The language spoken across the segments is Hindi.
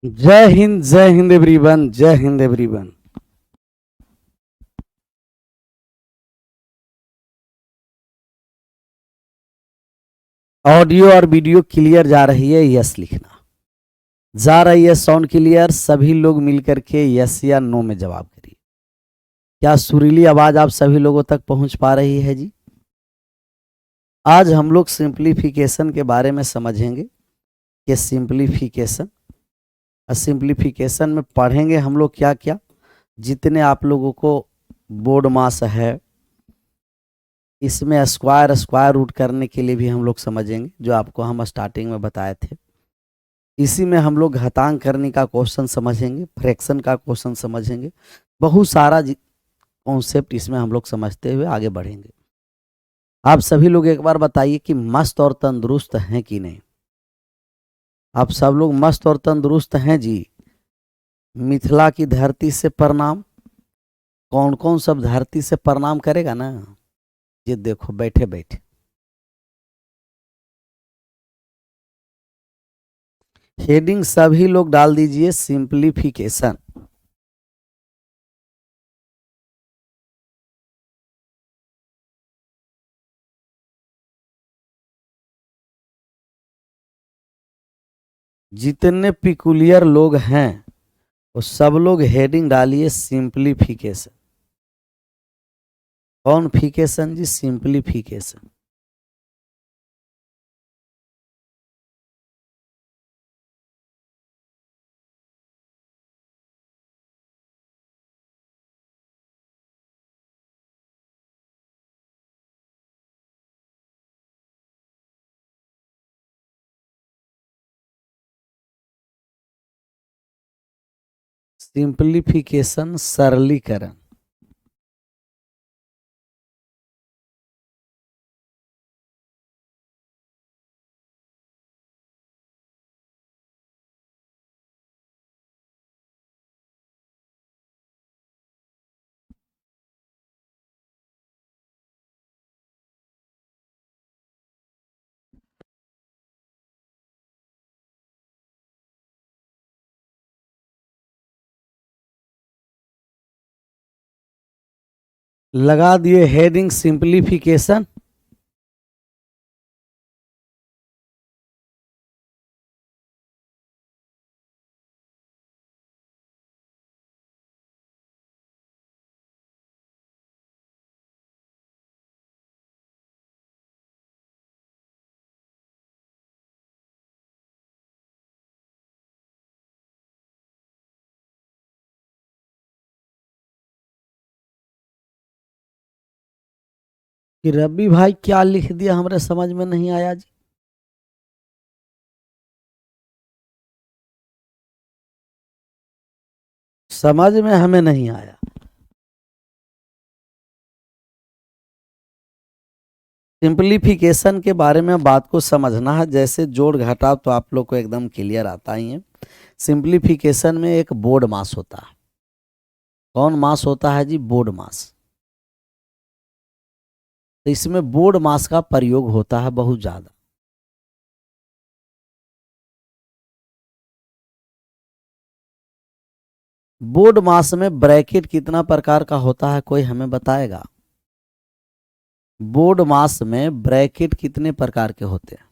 जय हिंद एवरीवन, जय हिंद एवरीवन। ऑडियो और वीडियो क्लियर जा रही है? यस लिखना। जा रही है साउंड क्लियर? सभी लोग मिलकर के यस या नो में जवाब करिए। क्या सुरीली आवाज आप सभी लोगों तक पहुंच पा रही है जी? आज हम लोग सिंप्लीफिकेशन के बारे में समझेंगे कि सिंप्लीफिकेशन में पढ़ेंगे हम लोग क्या क्या। जितने आप लोगों को बोर्ड मास है, इसमें स्क्वायर रूट करने के लिए भी हम लोग समझेंगे, जो आपको हम स्टार्टिंग में बताए थे। इसी में हम लोग घातांक करने का क्वेश्चन समझेंगे, फ्रैक्शन का क्वेश्चन समझेंगे, बहुत सारा कॉन्सेप्ट इसमें हम लोग समझते हुए आगे बढ़ेंगे। आप सभी लोग एक बार बताइए कि मस्त और तंदुरुस्त हैं कि नहीं? आप सब लोग मस्त और तंदुरुस्त हैं जी? मिथिला की धरती से प्रणाम। कौन कौन सब धरती से प्रणाम करेगा ना? ये देखो बैठे बैठे। हेडिंग सभी लोग डाल दीजिए सिंप्लीफिकेशन। जितने पिकुलियर लोग हैं वो सब लोग हेडिंग डालिए सिंप्लीफिकेशन। कौन फिकेशन जी? सिंप्लीफिकेशन। सिंप्लीफिकेशन सरलीकरण। लगा दिए हेडिंग सिंप्लीफिकेशन। कि रवि भाई क्या लिख दिया, हमारे समझ में नहीं आया जी। समझ में हमें नहीं आया। सिंप्लीफिकेशन के बारे में बात को समझना है। जैसे जोड़ घटाव तो आप लोग को एकदम क्लियर आता ही है। सिंप्लीफिकेशन में एक बोर्ड मास होता है। कौन मास होता है जी? बोर्ड मास। तो इसमें बोर्ड मास का प्रयोग होता है बहुत ज्यादा। बोर्ड मास में ब्रैकेट कितना प्रकार का होता है, कोई हमें बताएगा? बोर्ड मास में ब्रैकेट कितने प्रकार के होते हैं?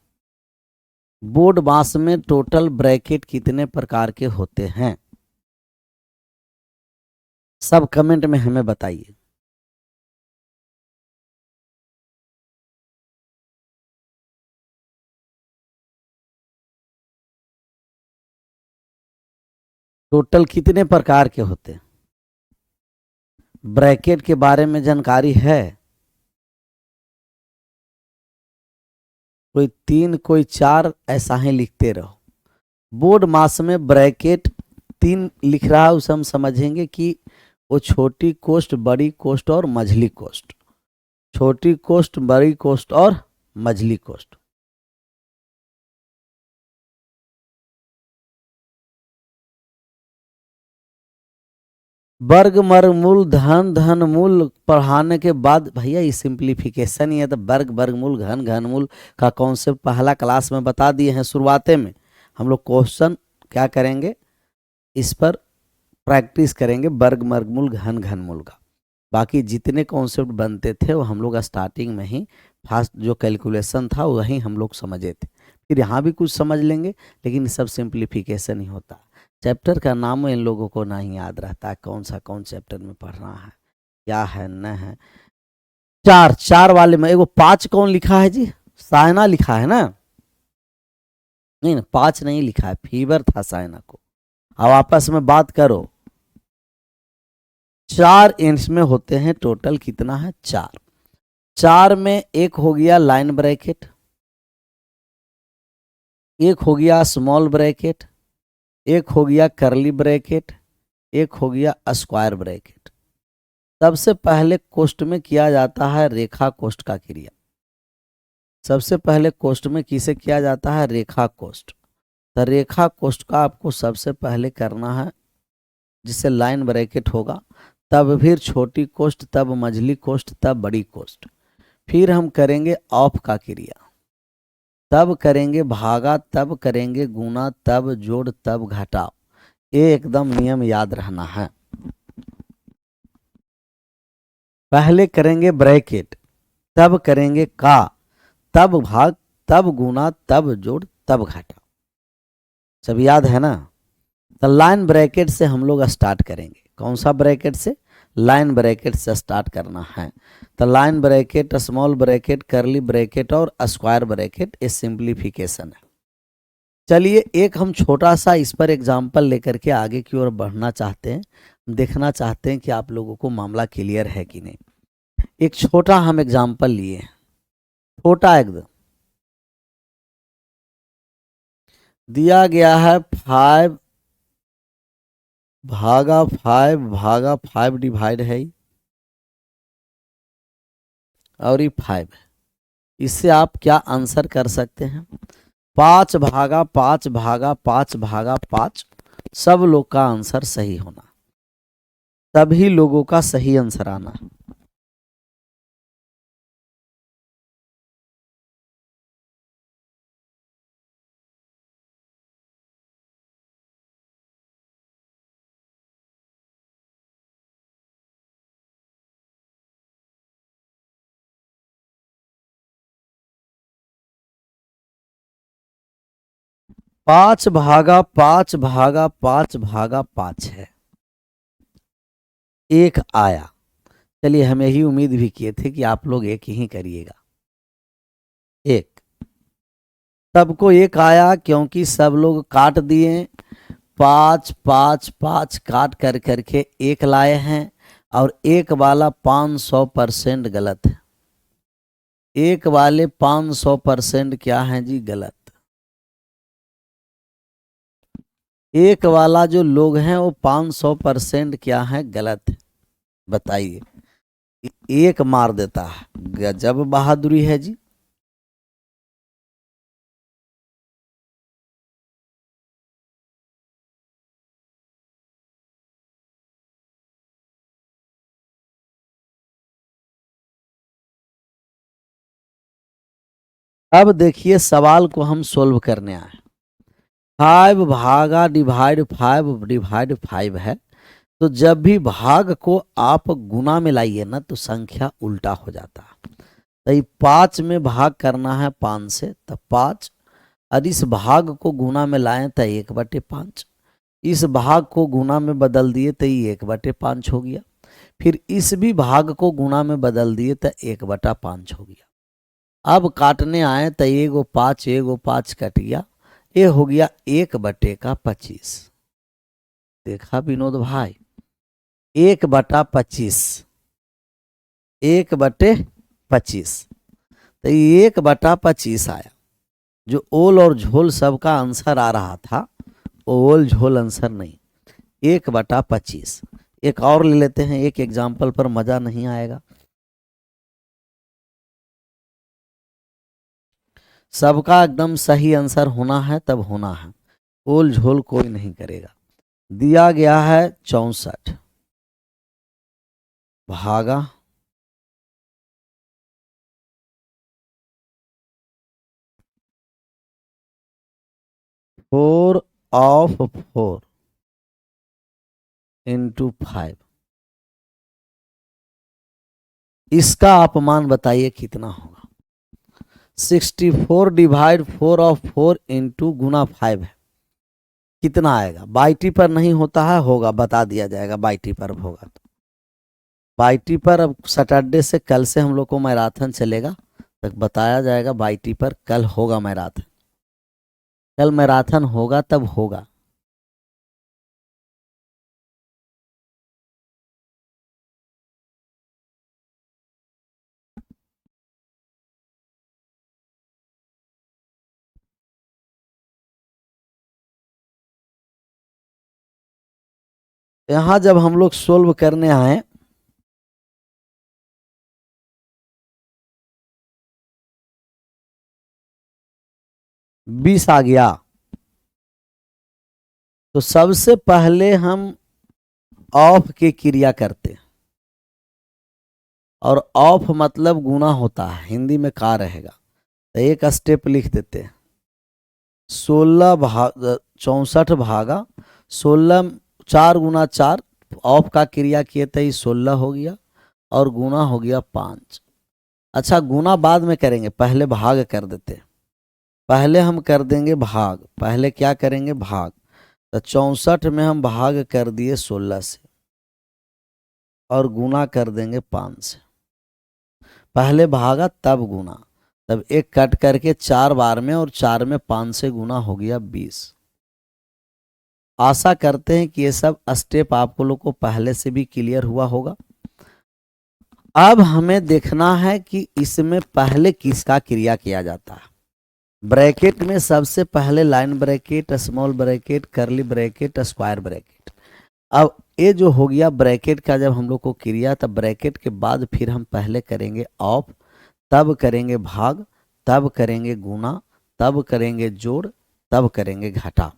बोर्ड मास में टोटल ब्रैकेट कितने प्रकार के होते हैं? सब कमेंट में हमें बताइए। टोटल कितने प्रकार के होते हैं? ब्रैकेट के बारे में जानकारी है? कोई 3 कोई 4 ऐसा ही लिखते रहो। बोर्ड मास में ब्रैकेट 3 लिख रहा है, उसे हम समझेंगे कि वो छोटी कोष्ट, बड़ी कोष्ट और मझली कोष्ट। छोटी कोष्ट, बड़ी कोष्ट और मझली कोष्ट। वर्ग वर्गमूल धन धन मूल पढ़ाने के बाद भैया ये सिंप्लीफिकेशन ही है। तो वर्ग वर्गमूल घन घनमूल का कॉन्सेप्ट पहला क्लास में बता दिए हैं। शुरुआते में हम लोग क्वेश्चन क्या करेंगे, इस पर प्रैक्टिस करेंगे, वर्ग वर्गमूल घन घनमूल का। बाकी जितने कॉन्सेप्ट बनते थे वो हम लोग स्टार्टिंग में ही फास्ट जो कैलकुलेशन था वही हम लोग समझे थे। फिर यहाँ भी कुछ समझ लेंगे, लेकिन सब सिंप्लीफिकेशन ही होता है। चैप्टर का नाम इन लोगों को नहीं याद रहता है, कौन चैप्टर में पढ़ना है, क्या है न है। चार चार वाले में एगो पाँच कौन लिखा है जी? साइना लिखा है ना? नहीं ना, पाँच नहीं लिखा है, फीवर था साइना को। अब आपस में बात करो। चार इंच में होते हैं, टोटल कितना है? चार। चार में एक हो गया लाइन ब्रैकेट, एक हो गया स्मॉल ब्रैकेट, एक हो गया करली ब्रैकेट, एक हो गया स्क्वायर ब्रैकेट। सबसे पहले कोष्ठ में किया जाता है रेखा कोष्ठ का क्रिया। सबसे पहले कोष्ठ में किसे किया जाता है? रेखा कोष्ठ। तो रेखा कोष्ठ का आपको सबसे पहले करना है, जिससे लाइन ब्रैकेट होगा, तब फिर छोटी कोष्ठ, तब मझली कोष्ठ, तब बड़ी कोष्ठ। फिर हम करेंगे ऑफ का क्रिया, तब करेंगे भागा, तब करेंगे गुना, तब जोड़, तब घटाओ। ये एकदम नियम याद रहना है। पहले करेंगे ब्रैकेट, तब करेंगे का, तब भाग, तब गुना, तब जोड़, तब घटाओ। सब याद है ना? तो लाइन ब्रैकेट से हम लोग स्टार्ट करेंगे। कौन सा ब्रैकेट से? लाइन ब्रैकेट से स्टार्ट करना है। तो लाइन ब्रैकेट, स्मॉल ब्रैकेट, करली ब्रैकेट और स्क्वायर ब्रैकेट, ये सिंप्लीफिकेशन है। चलिए एक हम छोटा सा इस पर एग्जाम्पल लेकर के आगे की ओर बढ़ना चाहते हैं, देखना चाहते हैं कि आप लोगों को मामला क्लियर है कि नहीं। एक छोटा हम एग्जाम्पल लिए, छोटा एकदम। दिया गया है 5 भागा 5 डिवाइड है, और ये 5 है। इससे आप क्या आंसर कर सकते हैं? 5 भागा 5 भागा 5 भागा 5। सब लोग का आंसर सही होना, सभी लोगों का सही आंसर आना। पांच भागा पांच भागा पांच भागा 5 है, एक आया। चलिए हम यही उम्मीद भी किए थे कि आप लोग एक ही करिएगा। एक, सबको एक आया क्योंकि सब लोग काट दिए। 5 5 5 काट कर करके एक लाए हैं, और एक वाला 500% गलत है। एक वाले 500% क्या है जी? गलत। एक वाला जो लोग हैं वो 500% क्या है? गलत है। बताइए, एक मार देता है, गजब बहादुरी है जी। अब देखिए सवाल को हम सोल्व करने आए। 5 भागा डिवाइड 5 है। तो जब भी भाग को आप गुना में लाइए ना, तो संख्या उल्टा हो जाता है। तो ये 5 में भाग करना है 5 से, तो 5। और इस भाग को गुना में लाएं तो 1/5। इस भाग को गुना में बदल दिए तो ये 1/5 हो गया। फिर इस भी भाग को गुना में बदल दिए तो 1/5 हो गया। अब काटने आए तो एगो 5 कट गया, ये हो गया 1/25। देखा विनोद भाई, 1/25, 1/25। तो 1/25 आया। जो ओल और झोल सबका आंसर आ रहा था, ओल झोल आंसर नहीं, 1/25। एक और ले लेते हैं, एक एग्जाम्पल पर मजा नहीं आएगा। सबका एकदम सही आंसर होना है तब होना है, ओल झोल कोई नहीं करेगा। दिया गया है 64 भागा 4 ऑफ 4। इंटू 5। इसका आप मान बताइए कितना होगा। 64 डिवाइड 4 ऑफ 4 इंटू गुना 5 है, कितना आएगा। बाई टी पर नहीं होता है, होगा, बता दिया जाएगा बाई टी पर होगा तो। बाई टी पर अब सैटरडे से, कल से हम लोग को मैराथन चलेगा, तक बताया जाएगा। बाई टी पर कल होगा मैराथन, कल मैराथन होगा तब होगा। यहां जब हम लोग सोल्व करने आए, बीस आ गया, तो सबसे पहले हम ऑफ की क्रिया करते हैं, और ऑफ मतलब गुना होता है, हिंदी में का रहेगा, तो एक स्टेप लिख देते हैं। 16 भाग 64 भागा 16, 4 गुना 4, ऑफ का क्रिया किए थे 16 हो गया, और गुना हो गया 5। अच्छा, गुना बाद में करेंगे, पहले भाग कर देते हैं। पहले हम कर देंगे भाग, पहले क्या करेंगे, भाग। तो 64 में हम भाग कर दिए 16 से, और गुना कर देंगे 5 से। पहले भागा तब गुना, तब एक कट करके 4 बार में, और 4 में 5 से गुना हो गया 20। आशा करते हैं कि ये सब स्टेप आपको लोग को पहले से भी क्लियर हुआ होगा। अब हमें देखना है कि इसमें पहले किसका क्रिया किया जाता है। ब्रैकेट में सबसे पहले लाइन ब्रैकेट, स्मॉल ब्रैकेट, करली ब्रैकेट, स्क्वायर ब्रैकेट। अब ये जो हो गया ब्रैकेट का जब हम लोग को क्रिया, तब ब्रैकेट के बाद फिर हम पहले करेंगे ऑफ, तब करेंगे भाग, तब करेंगे गुना, तब करेंगे जोड़, तब करेंगे घटा।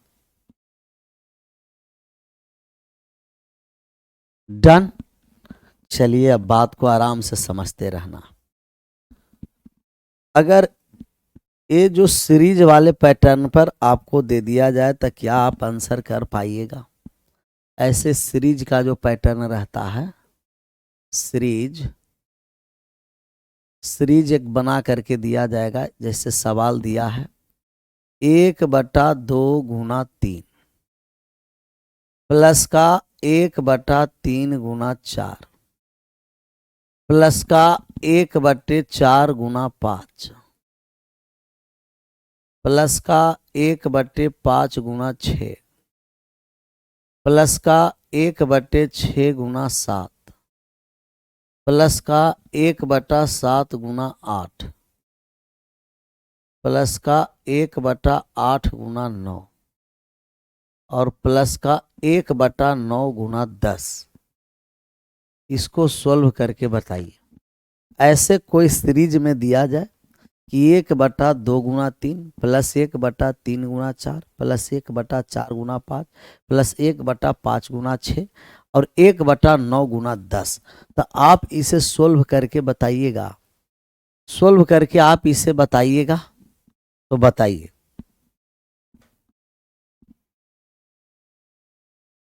डन। चलिए अब बात को आराम से समझते रहना। अगर ये जो सीरीज वाले पैटर्न पर आपको दे दिया जाए तो क्या आप आंसर कर पाइएगा। ऐसे सीरीज का जो पैटर्न रहता है, सीरीज एक बना करके दिया जाएगा, जैसे सवाल दिया है 1/2 गुना 3 प्लस का 1/3 गुना 4 प्लस का 1/4 गुना 5 प्लस का 1/5 गुना 6 प्लस का 1/6 गुना 7 प्लस का 1/7 गुना 8 प्लस का 1/8 गुना 9 और प्लस का 1/9 गुना 10। इसको सोल्व करके बताइए। ऐसे कोई सीरीज में दिया जाए कि 1/2 गुना 3 प्लस 1/3 गुना 4 प्लस 1/4 गुना 5 प्लस 1/5 गुना 6 और 1/9 गुना 10, तो आप इसे सोल्व करके बताइएगा। सोल्व करके आप इसे बताइएगा, तो बताइए।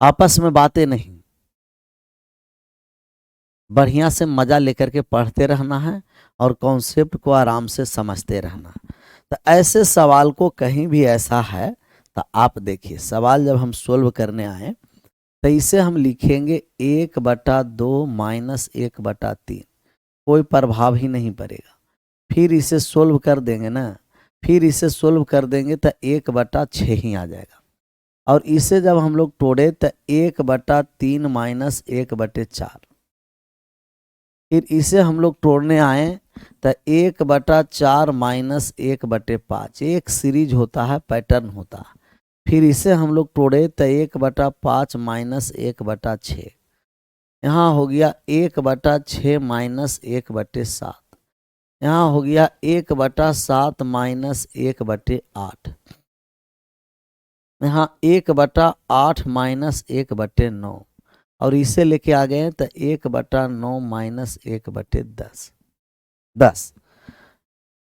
आपस में बातें नहीं, बढ़िया से मजा लेकर के पढ़ते रहना है और कॉन्सेप्ट को आराम से समझते रहना। तो ऐसे सवाल को कहीं भी ऐसा है तो आप देखिए, सवाल जब हम सोल्व करने आए तो इसे हम लिखेंगे 1/2 माइनस 1/3, कोई प्रभाव ही नहीं पड़ेगा। फिर इसे सोल्व कर देंगे ना, फिर इसे सोल्व कर देंगे तो 1/6 ही आ जाएगा। और इसे जब हम लोग तोड़े तो 1/3 माइनस 1/4, फिर इसे हम लोग तोड़ने आए तो 1/4 माइनस 1/5। एक सीरीज होता है, पैटर्न होता है। फिर इसे हम लोग तोड़े तो 1/5 माइनस 1/6, यहाँ हो गया 1/6 माइनस 1/7, यहाँ हो गया 1/7 माइनस 1/8, यहाँ 1/8 माइनस 1/9, और इसे लेके आ गए तो 1/9 माइनस 1/10, 10।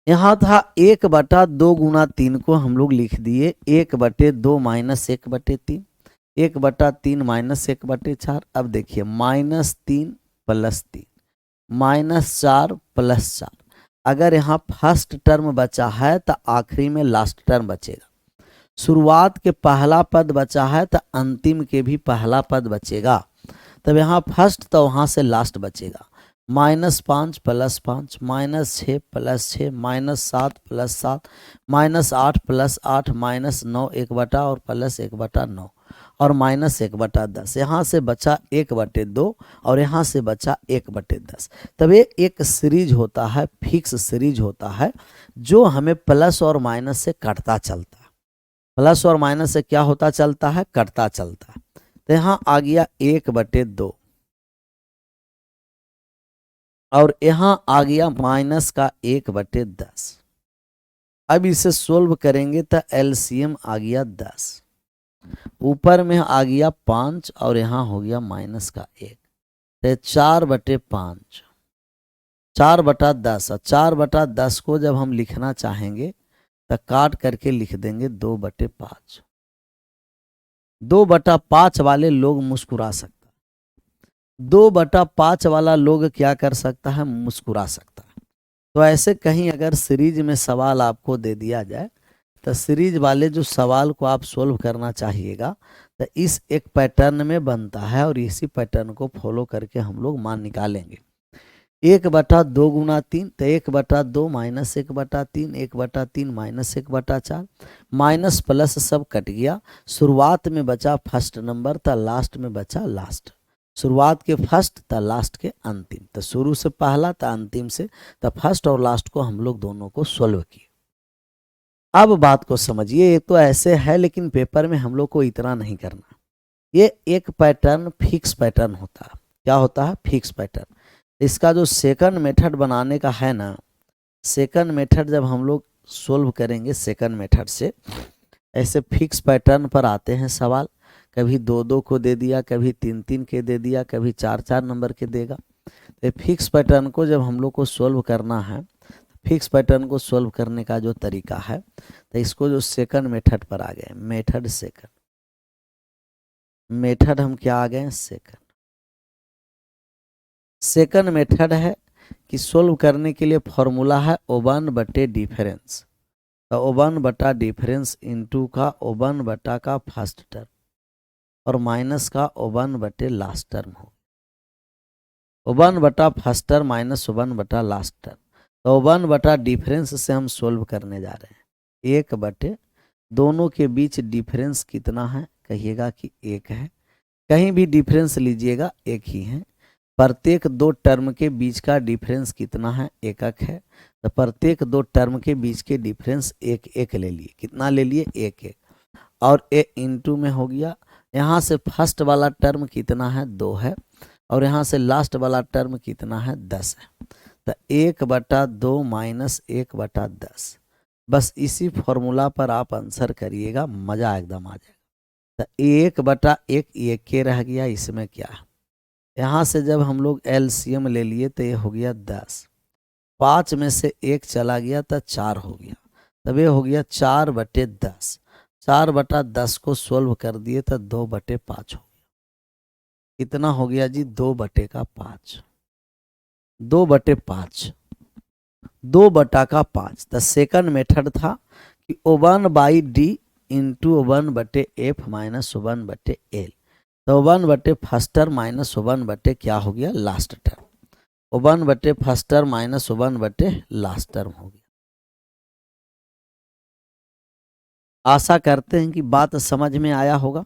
यहाँ था 1/2 गुना 3 को हम लोग लिख दिए 1/2 माइनस 1/3। 1/3 माइनस 1/4। अब देखिए -3 + 3 -4 + 4। अगर यहाँ फर्स्ट टर्म बचा है तो आखिरी में लास्ट टर्म बचेगा। शुरुआत के पहला पद बचा है तो अंतिम के भी पहला पद बचेगा। तब यहाँ फर्स्ट तो वहाँ से लास्ट बचेगा। -5 + 5 -6 + 6 -7 + 7 -8 + 8 -9 1/, और +1/9 और -1/10। यहाँ से बचा 1/2 और यहाँ से बचा 1/10। तब ये एक सीरीज होता है, फिक्स सीरीज होता है, जो हमें प्लस और माइनस से कटता चलता है। प्लस और माइनस से क्या होता चलता है? कटता चलता है। तो यहाँ आ गया 1/2 और यहाँ आ गया -1/10। अब इसे सोल्व करेंगे तो एलसीएम आ गया 10, ऊपर में आ गया 5 और यहाँ हो गया -1। तो 4/5, 4/10। 4/10 को जब हम लिखना चाहेंगे तो काट करके लिख देंगे 2/5। 2/5 वाले लोग मुस्कुरा सकता है। 2/5 वाला लोग क्या कर सकता है? मुस्कुरा सकता है। तो ऐसे कहीं अगर सीरीज में सवाल आपको दे दिया जाए तो सीरीज वाले जो सवाल को आप सोल्व करना चाहिएगा तो इस एक पैटर्न में बनता है, और इसी पैटर्न को फॉलो करके हम लोग मान निकालेंगे। 1/2 गुना 3 तो 1/2 माइनस 1/3, 1/3 माइनस 1/4, माइनस प्लस सब कट गया। शुरुआत में बचा फर्स्ट नंबर था, लास्ट में बचा लास्ट। शुरुआत के फर्स्ट था, लास्ट के अंतिम। तो शुरू से पहला था, अंतिम से, तो फर्स्ट और लास्ट को हम लोग दोनों को सोल्व किए। अब बात को समझिए, ये तो ऐसे है लेकिन पेपर में हम लोग को इतना नहीं करना। ये एक पैटर्न फिक्स पैटर्न होता है। क्या होता है? Fix pattern. इसका जो सेकंड मेथड बनाने का है ना, सेकंड मेथड जब हम लोग सोल्व करेंगे सेकंड मेथड से, ऐसे फिक्स पैटर्न पर आते हैं सवाल। कभी 2-2 को दे दिया, कभी 3-3 के दे दिया, कभी 4-4 नंबर के देगा। तो फिक्स पैटर्न को जब हम लोग को सोल्व करना है, फिक्स पैटर्न को सोल्व करने का जो तरीका है, तो इसको जो सेकंड मेथड पर आ गए, मेथड सेकंड, मेथड हम क्या आ गए? सेकंड। सेकंड मेथड है कि सोल्व करने के लिए फॉर्मूला है O1/डिफरेंस। तो O1/डिफरेंस इंटू का O1 का फर्स्ट टर्म और माइनस का O1/लास्ट टर्म हो। O1 first term minus O1 last term. तो O1/डिफरेंस से हम सोल्व करने जा रहे हैं। 1/, दोनों के बीच डिफरेंस कितना है? कहिएगा कि 1 है। कहीं भी डिफरेंस लीजिएगा 1 ही है। प्रत्येक 2 टर्म के बीच का डिफरेंस कितना है? 1 है। तो प्रत्येक 2 टर्म के बीच के डिफरेंस 1-1 ले लिए। कितना ले लिए? 1-1। और ए इंटू में हो गया। यहाँ से फर्स्ट वाला टर्म कितना है? 2 है। और यहाँ से लास्ट वाला टर्म कितना है? 10 है। तो 1/2 माइनस 1/10। बस इसी फॉर्मूला पर आप आंसर करिएगा, मजा एकदम आ जाएगा। तो 1/1 ये के रह गया, इसमें क्या है? यहाँ से जब हम लोग एलसीएम ले लिए तो ये हो गया 10। 5 में से 1 चला गया तो 4 हो गया। तब ये हो गया 4/10। 4/10 को सोल्व कर दिए तो 2/5 हो गया। कितना हो गया जी? 2/5। 2/5, 2/5। तो सेकंड मेथड था कि O1/D into O1/F minus O1/L। तो O1/, first term minus O1/, क्या हो गया? Last term. O1/, first term minus O1/, last term हो गया। आशा करते हैं कि बात समझ में आया होगा।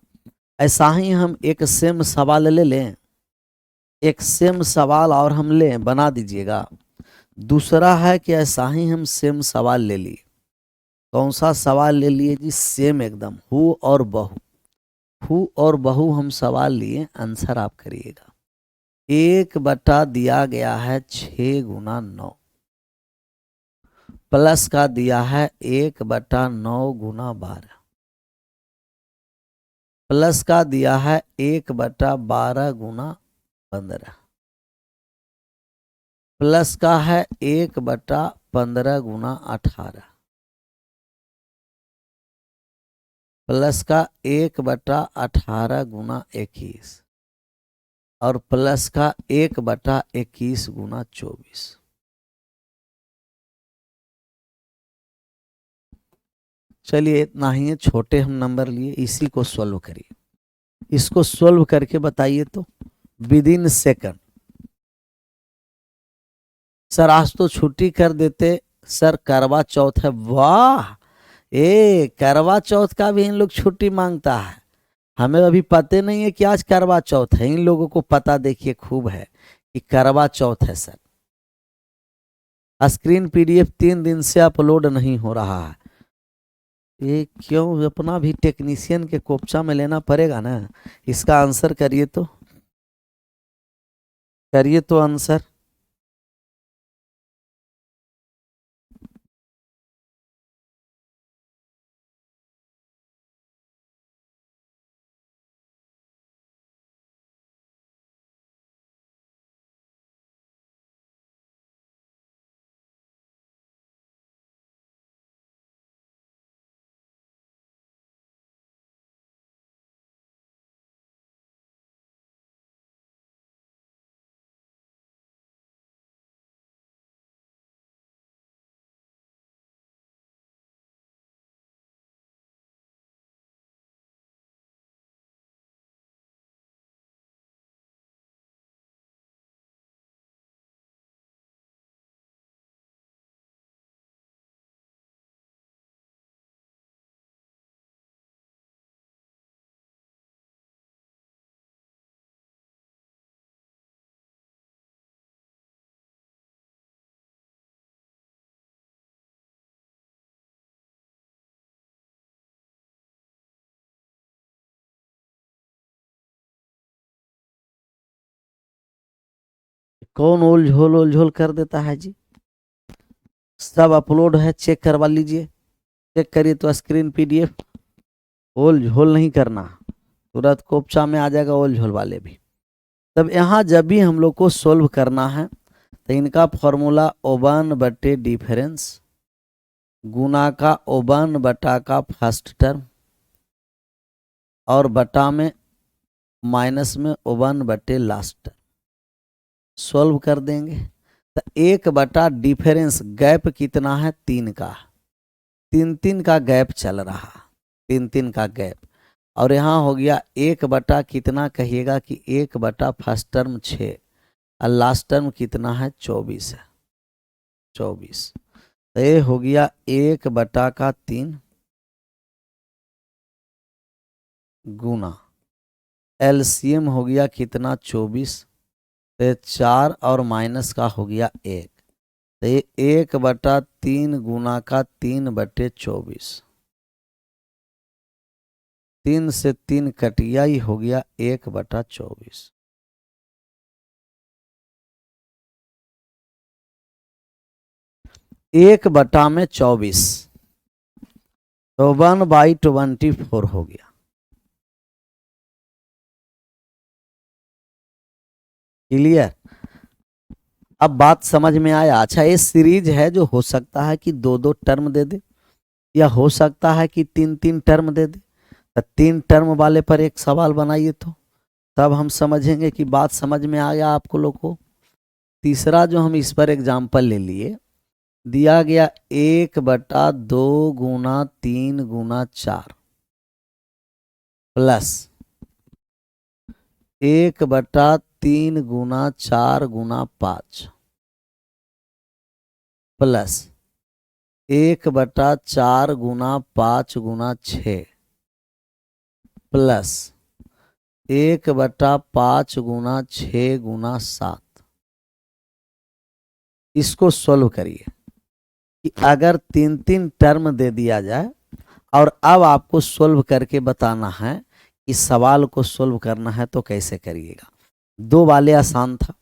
ऐसा ही हम एक सेम सवाल ले लें, एक सेम सवाल और हम लें, बना दीजिएगा। दूसरा है कि ऐसा ही हम सेम सवाल ले लिए। कौन सा सवाल ले लिए जी? सेम एकदम, हु और बहू। हु और बहू हम सवाल लिए, आंसर आप करिएगा। 1/ दिया गया है 6 गुना 9, प्लस का दिया है 1/9 गुना 12, प्लस का दिया है 1/12 गुना 15, प्लस का है 1/15 गुना 18, प्लस का 1/18 गुना 21 और प्लस का 1/21 गुना 24। चलिए इतना ही है, छोटे हम नंबर लिए, इसी को सॉल्व करिए। इसको सॉल्व करके बताइए तो विद इन सेकंड। सर आज तो छुट्टी कर देते, सर करवा चौथ है। वाह, करवा चौथ का भी इन लोग छुट्टी मांगता है। हमें अभी पता नहीं है कि आज करवा चौथ है, इन लोगों को पता देखिए खूब है कि करवा चौथ है सर। स्क्रीन पीडीएफ 3 दिन से अपलोड नहीं हो रहा है। ये क्यों? अपना भी टेक्नीशियन के कोपचा में लेना पड़ेगा ना। इसका आंसर करिए तो, करिए तो आंसर। कौन ओल झोल कर देता है जी? सब अपलोड है, चेक करवा लीजिए। चेक करिए तो स्क्रीन पीडीएफ। ओल झोल नहीं करना, तुरंत कोपचा में आ जाएगा ओल झोल वाले भी। तब यहाँ जब भी हम लोग को सोल्व करना है तो इनका फॉर्मूला O1 बटे डिफरेंस गुना का O1 बटा का फर्स्ट टर्म और बटा में माइनस में O1 बटे लास्ट टर्म सोल्व कर देंगे। तो 1 बटा डिफरेंस, गैप कितना है? 3 का, 3 का गैप चल रहा, 3 का गैप। और यहाँ हो गया 1 बटा कितना कहिएगा कि 1 बटा फर्स्ट टर्म 6 और लास्ट टर्म कितना है? 24 है, 24। तो ये हो गया 1 बटा का 3 गुना एलसीएम हो गया कितना? 24। तो 4 और माइनस का हो गया 1। तो ये 1/3 गुना का 3/24, 3 से 3 कटिया ही हो गया 1/24। एक बटा में 24 तो 1/24 हो गया। क्लियर? अब बात समझ में आया? अच्छा, ये सीरीज है जो हो सकता है कि 2-2 टर्म दे दे या हो सकता है कि 3-3 टर्म दे दे। तो 3 टर्म वाले पर एक सवाल बनाइए तो तब हम समझेंगे कि बात समझ में आया आपको लोग को। तीसरा जो हम इस पर एग्जाम्पल ले लिए, दिया गया 1/2 गुना 3 गुना 4 प्लस 1/3 गुना 4 गुना 5 प्लस 1/4 गुना 5 गुना 6 प्लस 1/5 गुना 6 गुना 7। इसको सोल्व करिए कि अगर 3-3 टर्म दे दिया जाए और अब आपको सोल्व करके बताना है, इस सवाल को सोल्व करना है तो कैसे करिएगा। 2 वाले आसान था,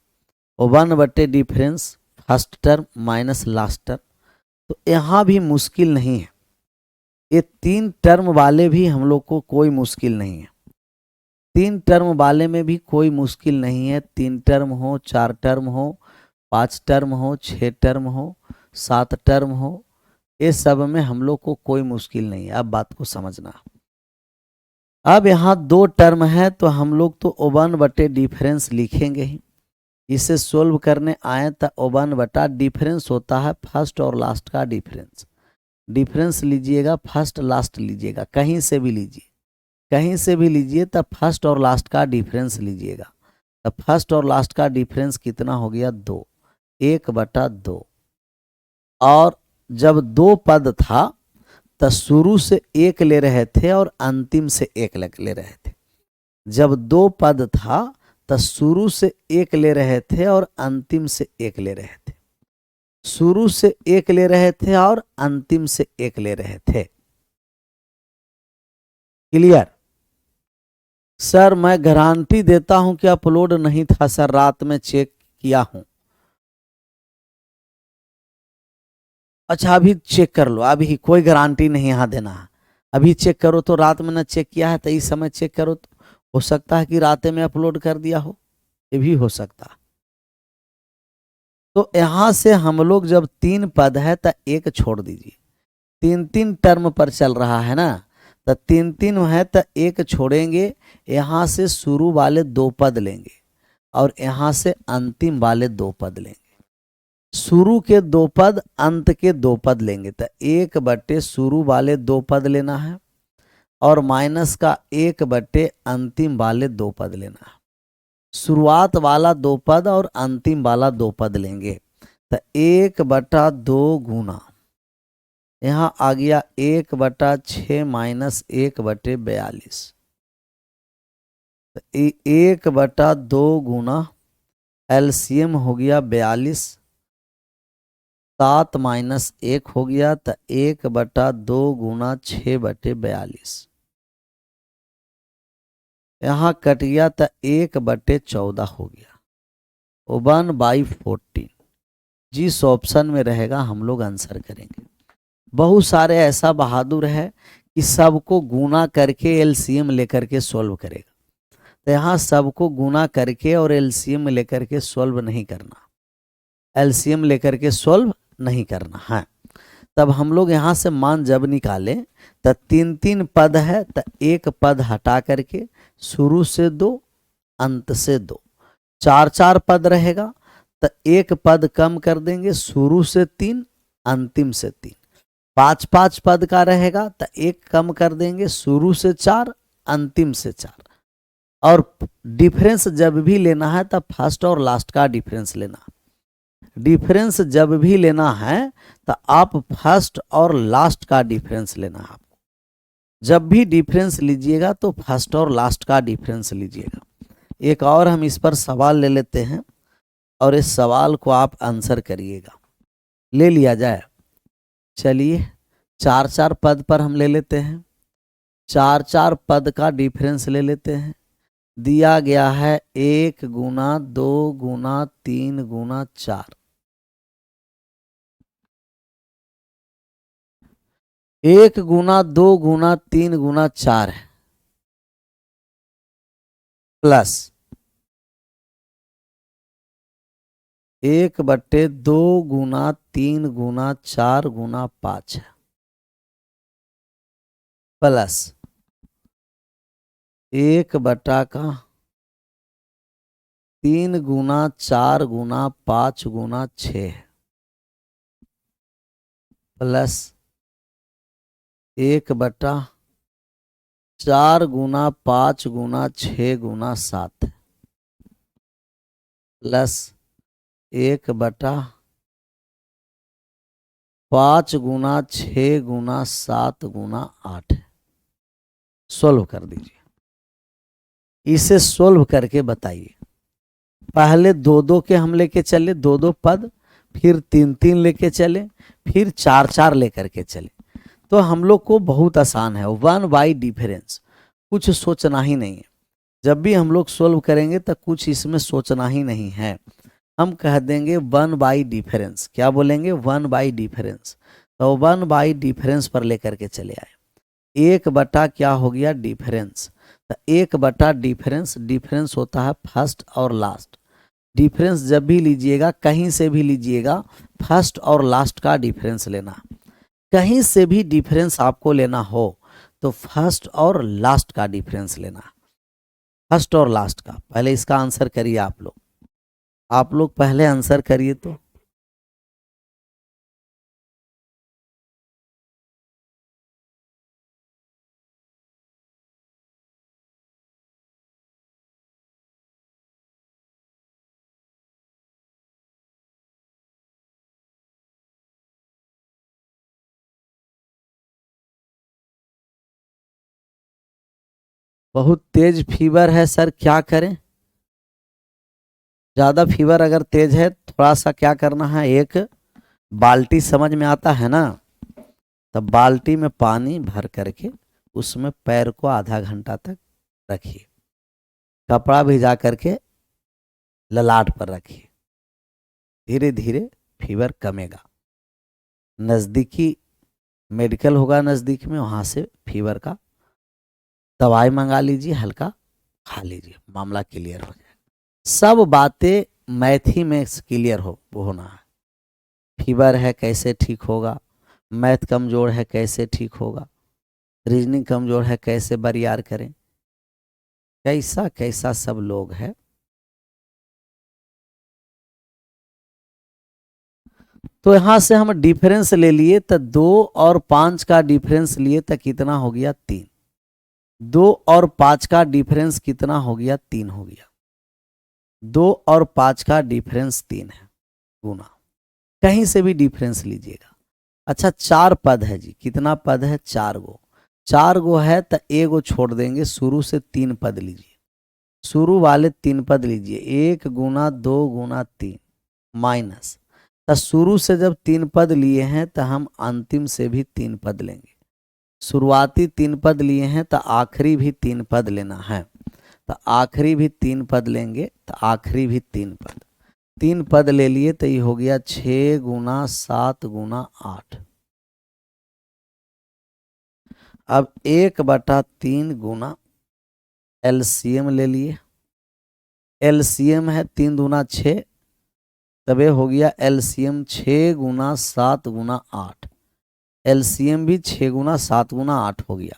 1 बटे difference first term minus last term. तो यहाँ भी मुश्किल नहीं है, ये 3 टर्म वाले भी हम लोग को कोई मुश्किल नहीं है। 3 टर्म वाले में भी कोई मुश्किल नहीं है। 3 टर्म हो, 4 टर्म हो, 5 टर्म हो, 6 टर्म हो, 7 टर्म हो, ये सब में हम लोग को कोई मुश्किल नहीं है। अब बात को समझना, अब यहाँ दो टर्म है तो हम लोग तो O1 बटे डिफरेंस लिखेंगे ही। इसे सोल्व करने आए तो O1 बटा डिफरेंस होता है फर्स्ट और लास्ट का डिफरेंस। डिफरेंस लीजिएगा, फर्स्ट लास्ट लीजिएगा, कहीं से भी लीजिए, कहीं से भी लीजिए, तब फर्स्ट और लास्ट का डिफरेंस लीजिएगा। तब फर्स्ट और लास्ट का डिफरेंस कितना हो गया? 2, 1/2। और जब दो पद था तो शुरू से 1 ले रहे थे और अंतिम से 1 ले रहे थे। जब दो पद था तो शुरू से 1 ले रहे थे और अंतिम से 1 ले रहे थे। शुरू से 1 ले रहे थे और अंतिम से 1 ले रहे थे। क्लियर? सर मैं गारंटी देता हूं कि अपलोड नहीं था सर, रात में चेक किया हूं। अच्छा अभी चेक कर लो, अभी कोई गारंटी नहीं यहां देना है। अभी चेक करो तो रात में न चेक किया है तो इस समय चेक करो तो हो सकता है कि रात में अपलोड कर दिया हो, ये भी हो सकता है। तो यहां से हम लोग जब 3 पद है तो 1 छोड़ दीजिए। 3 टर्म पर चल रहा है ना, तो 3 है तो 1 छोड़ेंगे। यहां से शुरू वाले 2 पद लेंगे और यहां से अंतिम वाले 2 पद लेंगे। शुरू के 2 पद, अंत के 2 पद लेंगे तो 1 बटे शुरू वाले 2 पद लेना है और माइनस का 1 बटे अंतिम वाले 2 पद लेना है। शुरुआत वाला 2 पद और अंतिम वाला 2 पद लेंगे तो 1/2 गुना यहाँ आ गया 1/6 माइनस 1/42। 1/2 गुना एलसीएम हो गया 42, 7 माइनस 1 हो गया तो 1/2 गुना 6/42। यहाँ कट गया तो 1/14 हो गया। 1/14 जिस ऑप्शन में रहेगा हम लोग आंसर करेंगे। बहुत सारे ऐसा बहादुर है कि सबको गुना करके एलसीएम लेकर के सॉल्व करेगा, तो यहाँ सबको गुना करके और एलसीएम लेकर के सॉल्व नहीं करना, एलसीएम लेकर के सॉल्व नहीं करना है। तब हम लोग यहाँ से मान जब निकालें तो 3 पद है तो 1 पद हटा करके शुरू से 2 अंत से 2, 4 पद रहेगा तो 1 पद कम कर देंगे, शुरू से 3 अंतिम से 3। 5 पद का रहेगा तो 1 कम कर देंगे, शुरू से 4 अंतिम से 4। और डिफरेंस जब भी लेना है तो फर्स्ट और लास्ट का डिफरेंस लेना। डिफरेंस जब भी लेना है तो आप फर्स्ट और लास्ट का डिफरेंस लेना है आपको। जब भी डिफरेंस लीजिएगा तो फर्स्ट और लास्ट का डिफरेंस लीजिएगा। एक और हम इस पर सवाल ले लेते हैं और इस सवाल को आप आंसर करिएगा। ले लिया जाए, चलिए 4 पद पर हम ले लेते हैं। 4 पद का डिफरेंस ले लेते हैं। दिया गया है 1 गुना 2 गुना 3 गुना 4। 1 गुना 2 गुना 3 गुना 4 है, प्लस 1/2 गुना 3 गुना 4 गुना 5 है, प्लस 1/3 गुना 4 गुना 5 गुना 6 है, प्लस 1/4 गुना 5 गुना 6 गुना 7 है, प्लस 1/5 गुना 6 गुना 7 गुना 8 है। सोल्व कर दीजिए। इसे सोल्व करके बताइए। पहले 2 के हम लेके चले, 2 पद, फिर 3 लेके चले, फिर 4 लेकर के चले। तो हम लोग को बहुत आसान है, 1 बाई डिफरेंस, कुछ सोचना ही नहीं है। जब भी हम लोग सोल्व करेंगे तो कुछ इसमें सोचना ही नहीं है। हम कह देंगे 1 बाई डिफरेंस। क्या बोलेंगे? 1 बाई डिफरेंस। तो 1 बाई डिफरेंस पर लेकर के चले आए। 1 बटा क्या हो गया? डिफरेंस। तो 1 बटा डिफरेंस, डिफरेंस होता है फर्स्ट और लास्ट। डिफरेंस जब भी लीजिएगा, कहीं से भी लीजिएगा, फर्स्ट और लास्ट का डिफरेंस लेना। कहीं से भी डिफरेंस आपको लेना हो तो फर्स्ट और लास्ट का डिफरेंस लेना है, फर्स्ट और लास्ट का। पहले इसका आंसर करिए आप लोग पहले आंसर करिए। तो बहुत तेज फीवर है सर, क्या करें? ज्यादा फीवर अगर तेज है, थोड़ा सा क्या करना है, एक बाल्टी समझ में आता है ना, तब बाल्टी में पानी भर करके उसमें पैर को आधा घंटा तक रखिए, कपड़ा भिजा करके ललाट पर रखिए, धीरे धीरे फीवर कमेगा। नज़दीकी मेडिकल होगा नज़दीक में, वहाँ से फीवर का दवाई मंगा लीजिए, हल्का खा लीजिए, मामला क्लियर हो जाएगा। सब बातें मैथी में क्लियर होना है। फीवर है कैसे ठीक होगा, मैथ कमज़ोर है कैसे ठीक होगा, रीजनिंग कमज़ोर है कैसे बरियार करें, कैसा कैसा सब लोग है। तो यहाँ से हम डिफरेंस ले लिए, तो 2 और 5 का डिफरेंस लिए तो कितना हो गया, 3। 2 और 5 का डिफरेंस कितना हो गया, 3 हो गया। 2 और 5 का डिफरेंस 3 है, गुना। कहीं से भी डिफरेंस लीजिएगा। अच्छा 4 पद है जी, कितना पद है, 4 गो। 4 गो है तो एगो छोड़ देंगे, शुरू से 3 पद लीजिए, शुरू वाले 3 पद लीजिए, 1 गुना 2 गुना 3 माइनस। तो शुरू से जब 3 पद लिए हैं तो हम अंतिम से भी 3 पद लेंगे। शुरुआती 3 पद लिए हैं तो आखिरी भी 3 पद लेना है, तो आखिरी भी 3 पद लेंगे, तो आखिरी भी 3 पद। 3 पद ले लिए तो ये हो गया 6 गुना 7 गुना 8। अब 1/3 गुना एलसीएम ले लिए, एलसीएम है 3 दूना 6, तब ये हो गया एलसीएम 6 गुना 7 गुना 8। एलसीएम भी 6 गुना 7 गुना 8 हो गया।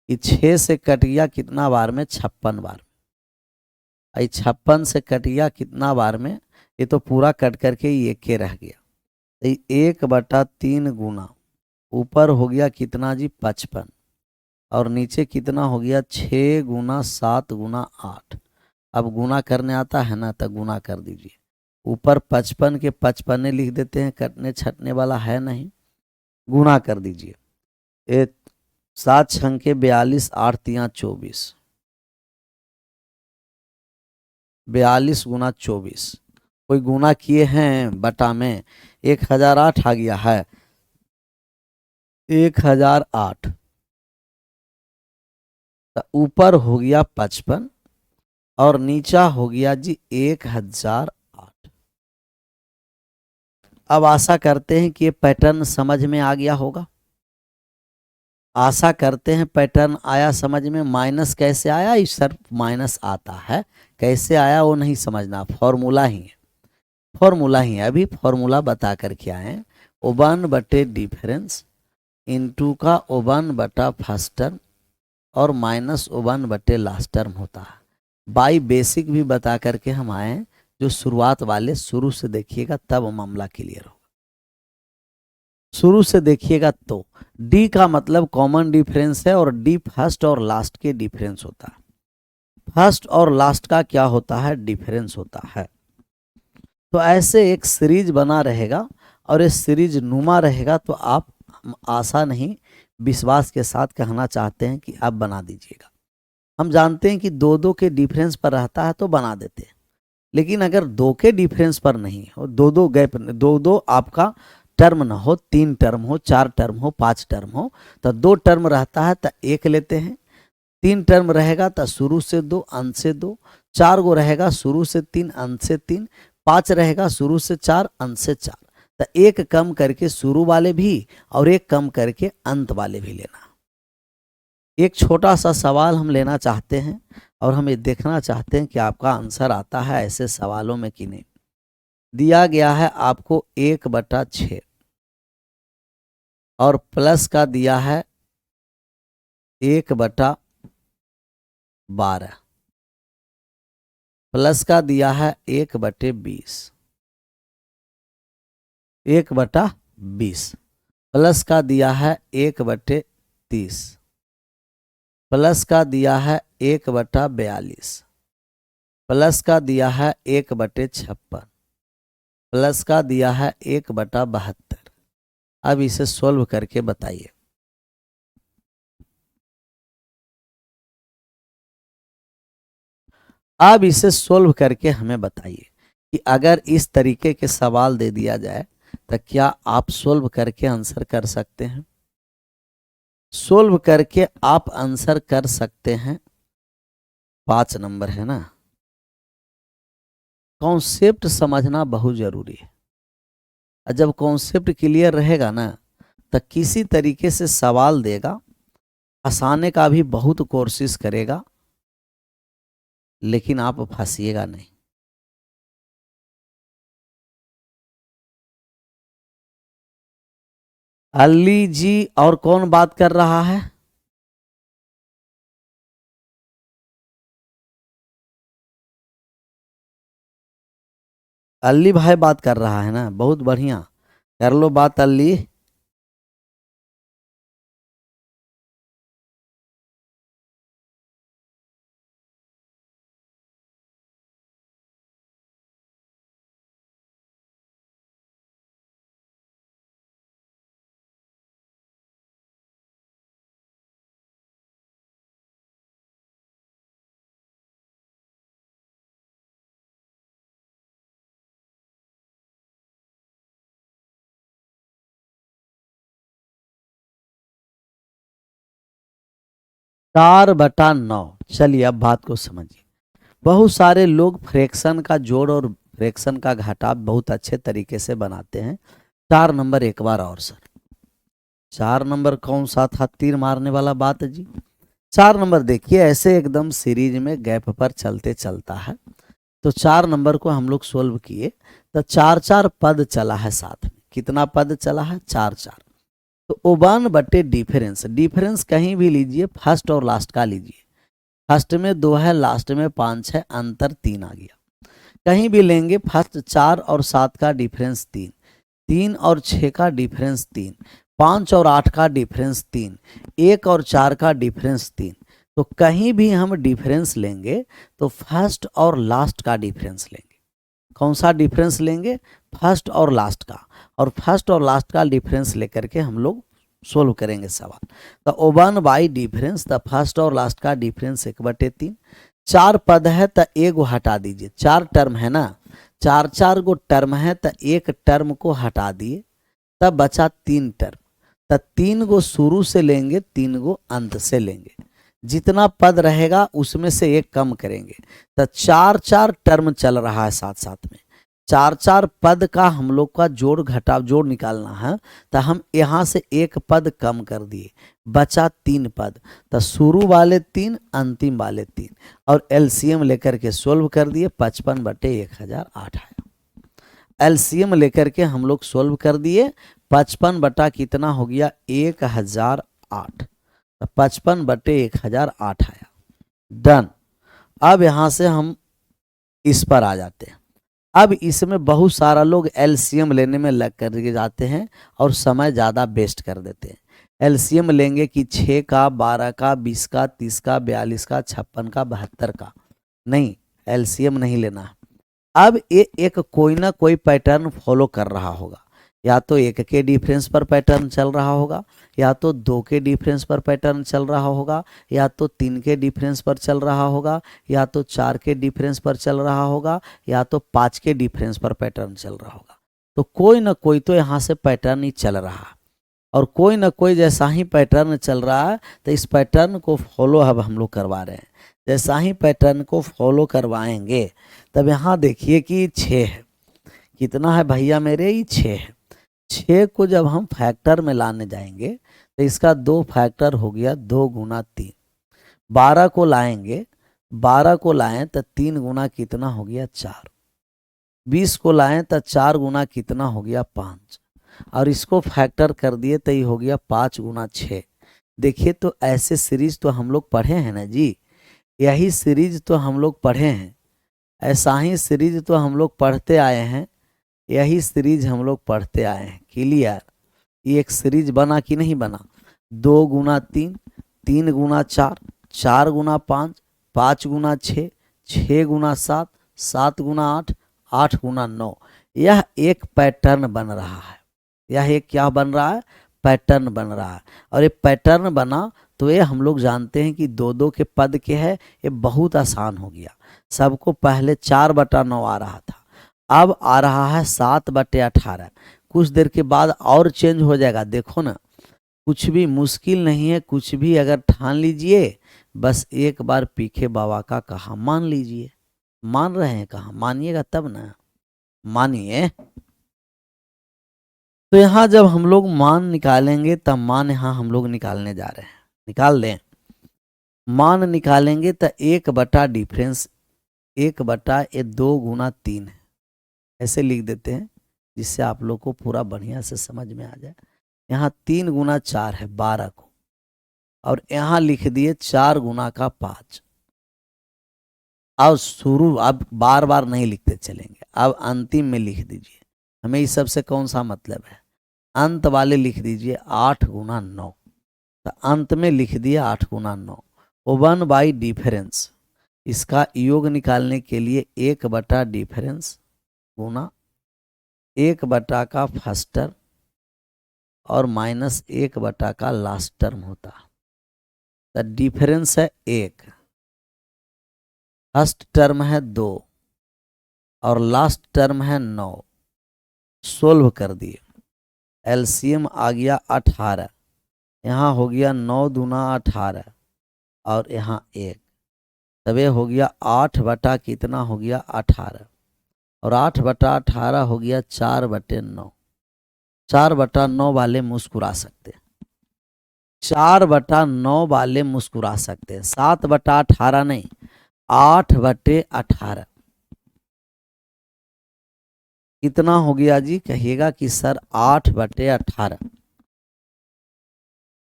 ये 6 से कट गया कितना बार में, 56 बार। आई 56 से कट गया कितना बार में, ये तो पूरा कट करके ये के रह गया। तो 1/3 गुना ऊपर हो गया कितना जी, 55, और नीचे कितना हो गया, 6 गुना 7 गुना 8। अब गुना करने आता है ना, तो गुना कर दीजिए। ऊपर 55 के 55 लिख देते हैं, कटने छटने वाला है नहीं, गुना कर दीजिए। 7 छंके 42, 8 तियां 24, 42 गुना 24। कोई गुना किए हैं बटा में, 1008 आ गया है, 1008। तो ऊपर हो गया 55 और नीचा हो गया जी 1008। अब आशा करते हैं कि ये पैटर्न समझ में आ गया होगा, आशा करते हैं पैटर्न आया समझ में। माइनस कैसे आया, इस सर माइनस आता है, कैसे आया वो नहीं समझना, फॉर्मूला ही है, फॉर्मूला ही है। अभी फॉर्मूला बता कर क्या है, O1 बटे डिफरेंस इनटू का O1 बटा फर्स्ट टर्म और माइनस O1 बटे लास्ट टर्म होता है। बाई बेसिक भी बता करके हम आए, जो शुरुआत वाले शुरू से देखिएगा तब मामला क्लियर होगा। शुरू से देखिएगा तो डी का मतलब कॉमन डिफरेंस है, और डी फर्स्ट और लास्ट के डिफरेंस होता है। फर्स्ट और लास्ट का क्या होता है, डिफरेंस होता है। तो ऐसे एक सीरीज बना रहेगा, और इस सीरीज नुमा रहेगा, तो आप आशा नहीं विश्वास के साथ कहना चाहते हैं कि आप बना दीजिएगा। हम जानते हैं कि 2-2 के डिफरेंस पर रहता है तो बना देते हैं, लेकिन अगर 2 के डिफरेंस पर नहीं हो, 2-2 गैप, 2-2 आपका टर्म ना हो, 3 टर्म हो, 4 टर्म हो, 5 टर्म हो, तो 2 टर्म रहता है तो 1 लेते हैं। 3 टर्म रहेगा तो शुरू से 2 अंत से 2, 4 गो रहेगा शुरू से 3 अंत से 3, 5 रहेगा शुरू से 4 अंत से 4। तो 1 कम करके शुरू वाले भी और 1 कम करके अंत वाले भी लेना। एक छोटा सा सवाल हम लेना चाहते हैं, और हम ये देखना चाहते हैं कि आपका आंसर आता है ऐसे सवालों में कि नहीं। दिया गया है आपको 1/6 और प्लस का दिया है 1/12 प्लस का दिया है 1/20, 1/20 प्लस का दिया है 1/30 प्लस का दिया है 1/42 प्लस का दिया है 1/56 प्लस का दिया है 1/72। अब इसे सोल्व करके बताइए। अब इसे सोल्व करके हमें बताइए कि अगर इस तरीके के सवाल दे दिया जाए तो क्या आप सोल्व करके आंसर कर सकते हैं? सोल्व करके आप आंसर कर सकते हैं। 5 नंबर है ना। कॉन्सेप्ट समझना बहुत जरूरी है। जब कॉन्सेप्ट क्लियर रहेगा ना तो किसी तरीके से सवाल देगा, फंसाने का भी बहुत कोशिश करेगा, लेकिन आप फंसिएगा नहीं। अली जी, और कौन बात कर रहा है? अली भाई बात कर रहा है ना, बहुत बढ़िया, कर लो बात अली। चार बटा नौ। चलिए अब बात को समझिए। बहुत सारे लोग फ्रैक्शन का जोड़ और फ्रैक्शन का घटाव बहुत अच्छे तरीके से बनाते हैं। 4 नंबर एक बार और सर। 4 नंबर कौन सा था तीर मारने वाला बात जी? 4 नंबर देखिए, ऐसे एकदम सीरीज में गैप पर चलते चलता है। तो 4 नंबर को हम लोग सोल्व किए तो 4 पद चला है साथ में। कितना पद चला है? 4। तो ओवन बटे डिफरेंस, डिफरेंस कहीं भी लीजिए, फर्स्ट और लास्ट का लीजिए। फर्स्ट में 2 है, लास्ट में 5 है, अंतर 3 आ गया। कहीं भी लेंगे, फर्स्ट 4 और 7 का डिफरेंस 3, 3 और 6 का डिफरेंस 3, 5 और 8 का डिफरेंस 3, 1 और 4 का डिफरेंस 3। तो कहीं भी हम डिफरेंस लेंगे तो फर्स्ट और लास्ट का डिफरेंस लेंगे। कौन सा डिफरेंस लेंगे? फर्स्ट और लास्ट का। और फर्स्ट और लास्ट का डिफरेंस लेकर के हम लोग सोल्व करेंगे सवाल। तो oven by difference, the first और लास्ट का डिफरेंस 1/3। 4 पद है तो एक हटा दीजिए, 4 टर्म है ना, 4 गो टर्म है तो एक टर्म को हटा दिए, तब बचा 3 टर्म। तो 3 गो शुरू से लेंगे, 3 गो अंत से लेंगे। जितना पद रहेगा उसमें से एक कम करेंगे। तो 4 टर्म चल रहा है साथ साथ में। 4 पद का हम लोग का जोड़ घटाव जोड़ निकालना है। तो हम यहाँ से एक पद कम कर दिए, बचा 3 पद। तो शुरू वाले 3, अंतिम वाले 3, और एलसीएम लेकर के सोल्व कर दिए। 55/1008 है। एलसीएम लेकर के हम लोग सोल्व कर दिए। 55 बटा कितना हो गया? 1008। 55/1008 आया। डन। अब यहां से हम इस पर आ जाते हैं। अब इसमें बहुत सारा लोग एलसीएम लेने में लग कर जाते हैं और समय ज़्यादा वेस्ट कर देते हैं। एलसीएम लेंगे कि 6 का, 12 का, 20 का, 30 का, 42 का, 56 का, 72 का। नहीं, एलसीएम नहीं लेना है। अब ये एक कोई ना कोई पैटर्न फॉलो कर रहा होगा। या तो 1 के डिफरेंस पर पैटर्न चल रहा होगा, या तो 2 के डिफरेंस पर पैटर्न चल रहा होगा, या तो 3 के डिफरेंस पर चल रहा होगा, या तो 4 के डिफरेंस पर चल रहा होगा, या तो 5 के डिफरेंस पर पैटर्न चल रहा होगा। तो कोई ना कोई तो यहाँ से पैटर्न ही चल रहा है। और कोई ना कोई जैसा ही पैटर्न चल रहा है तो इस पैटर्न को फॉलो अब हम लोग करवा रहे हैं। जैसा ही पैटर्न को फॉलो करवाएंगे तब यहाँ देखिए कि 6 है। कितना है भैया मेरे? ये 6 है। 6 को जब हम फैक्टर में लाने जाएंगे तो इसका 2 फैक्टर हो गया, 2 गुना 3। 12 को लाएंगे, 12 को लाएं तो 3 गुना कितना हो गया? 4। 20 को लाएं तो 4 गुना कितना हो गया? 5। और इसको फैक्टर कर दिए तो ये हो गया 5 गुना 6। देखिए तो ऐसे सीरीज तो हम लोग पढ़े हैं ना जी, यही सीरीज तो हम लोग पढ़े हैं, ऐसा ही सीरीज तो हम लोग पढ़ते आए हैं, यही सीरीज हम लोग पढ़ते आए हैं। क्लियर? ये एक सीरीज बना कि नहीं बना? 2 गुना 3, 3 गुना 4, 4 गुना 5, 5 गुना 6, 6 गुना 7, 7 गुना 8, 8 गुना 9। यह एक पैटर्न बन रहा है, यह एक क्या बन रहा है? पैटर्न बन रहा है। और ये पैटर्न बना तो ये हम लोग जानते हैं कि 2 2 के पद के है, ये बहुत आसान हो गया। सबको पहले 4/9 आ रहा था, अब आ रहा है 7/18। कुछ देर के बाद और चेंज हो जाएगा। देखो ना, कुछ भी मुश्किल नहीं है, कुछ भी अगर ठान लीजिए, बस एक बार पीखे बाबा का कहा मान लीजिए। मान रहे हैं? कहा मानिएगा तब ना, मानिए। तो यहाँ जब हम लोग मान निकालेंगे, तब मान यहाँ हम लोग निकालने जा रहे हैं, निकाल दें। मान निकालेंगे तो 1 बटा डिफरेंस 1/2 गुना 3 है, ऐसे लिख देते हैं जिससे आप लोग को पूरा बढ़िया से समझ में आ जाए। यहाँ 3 गुना 4 है 12 को, और यहाँ लिख दिए 4 गुना 5। अब शुरू, अब बार बार नहीं लिखते चलेंगे, अब अंतिम में लिख दीजिए। हमें इस सब से कौन सा मतलब है? अंत वाले लिख दीजिए 8 गुना 9। तो अंत में लिख दिया 8 गुना 9। 1/डिफरेंस, इसका योग निकालने के लिए 1/डिफरेंस गुना 1 का फर्स्ट टर्म और माइनस 1 का लास्ट टर्म होता। तो डिफरेंस है 1, फर्स्ट टर्म है 2 और लास्ट टर्म है 9। सोल्व कर दिए, एलसीएम आ गया 18, यहाँ हो गया 9 दूना 18 और यहाँ 1, तब ये हो गया 8 कितना हो गया 18, और 8/18 हो गया 4/9। 4/9 वाले मुस्कुरा सकते हैं, 4/9 वाले मुस्कुरा सकते हैं, 7/18 नहीं, 8/18। कितना हो गया जी? कहिएगा कि सर 8/18।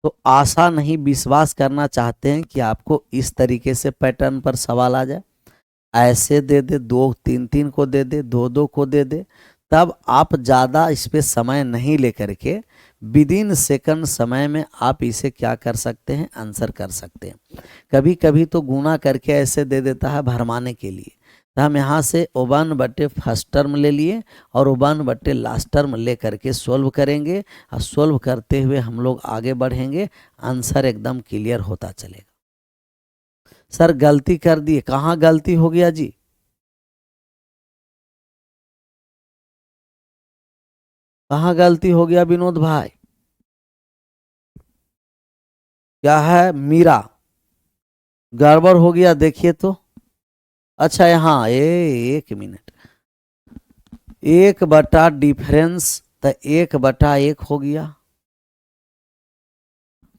तो आशा नहीं, विश्वास करना चाहते हैं कि आपको इस तरीके से पैटर्न पर सवाल आ जाए, ऐसे दे दे, 2 3 3 को दे दे, 2 2 को दे दे, तब आप ज़्यादा इस पे समय नहीं लेकर के विदिन सेकंड समय में आप इसे क्या कर सकते हैं? आंसर कर सकते हैं। कभी कभी तो गुना करके ऐसे दे देता है भरमाने के लिए, तो हम यहाँ से 1 फर्स्ट टर्म ले लिए और 1 लास्ट टर्म ले करके सोल्व करेंगे, और सोल्व करते हुए हम लोग आगे बढ़ेंगे, आंसर एकदम क्लियर होता चलेगा। सर गलती कर दिए, कहाँ गलती हो गया जी? कहाँ गलती हो गया विनोद भाई? क्या है? मीरा गड़बड़ हो गया, देखिए तो। अच्छा यहाँ 1 मिनट, 1/डिफरेंस तो 1/1 हो गया,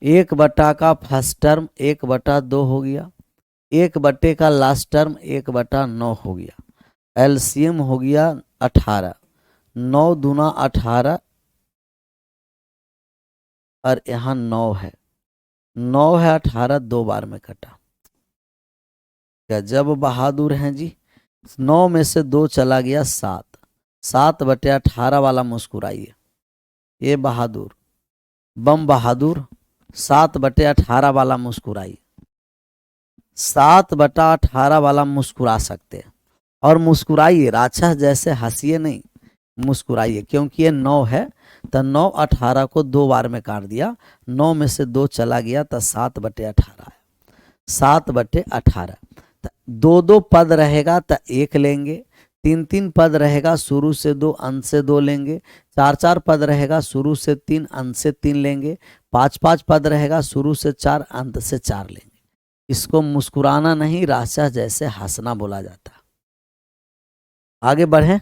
1 का फर्स्ट टर्म 1/2 हो गया, 1 का लास्ट टर्म 1/9 हो गया। एलसीएम हो गया 18, 9 दूना 18 और यहाँ 9 है, 9 है 18 2 बार में कटा। गजब बहादुर हैं जी। 9 में से 2 चला गया 7, 7/18 वाला मुस्कुराइए। ये बहादुर, बम बहादुर, 7/18 वाला मुस्कुराइए। 7/18 वाला मुस्कुरा सकते हैं, और मुस्कुराइए, राक्षस जैसे हंसिए नहीं, मुस्कुराइए, क्योंकि ये 9 है तो 9 18 को 2 बार में काट दिया, 9 में से 2 चला गया तो 7/18 है, 7/18। 2 2 पद रहेगा तो 1 लेंगे, 3 3 पद रहेगा शुरू से 2 अंत से 2 लेंगे, 4 4 पद रहेगा शुरू से 3 अंत से 3 लेंगे, 5 5 पद रहेगा शुरू से 4 अंत से 4 लेंगे। इसको मुस्कुराना नहीं, राक्षस जैसे हंसना बोला जाता है। आगे बढ़े।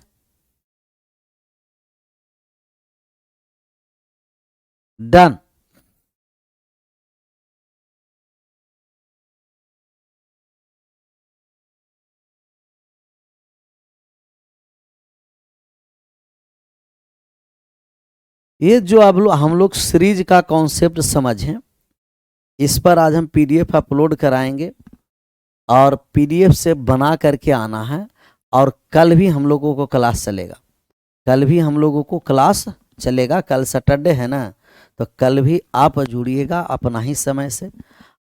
डन। ये जो अब हम लोग सीरीज का कॉन्सेप्ट समझें, इस पर आज हम पीडीएफ अपलोड कराएंगे और पीडीएफ से बना करके आना है। और कल भी हम लोगों को क्लास चलेगा, कल भी हम लोगों को क्लास चलेगा। कल सैटरडे है ना, तो कल भी आप जुड़िएगा अपना ही समय से।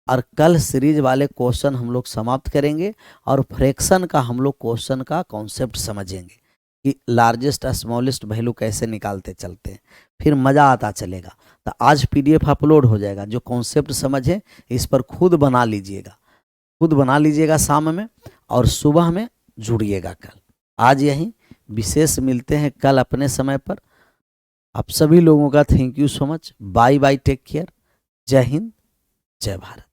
और कल सीरीज वाले क्वेश्चन हम लोग समाप्त करेंगे और फ्रैक्शन का हम लोग क्वेश्चन का कॉन्सेप्ट समझेंगे कि लार्जेस्ट स्मॉलेस्ट वैल्यू कैसे निकालते चलते हैं, फिर मज़ा आता चलेगा। तो आज पीडीएफ अपलोड हो जाएगा, जो कॉन्सेप्ट समझे इस पर खुद बना लीजिएगा, खुद बना लीजिएगा शाम में, और सुबह में जुड़िएगा कल। आज यहीं विशेष मिलते हैं कल अपने समय पर। आप सभी लोगों का thank you so much. Bye bye, take care. जय हिंद, जय भारत।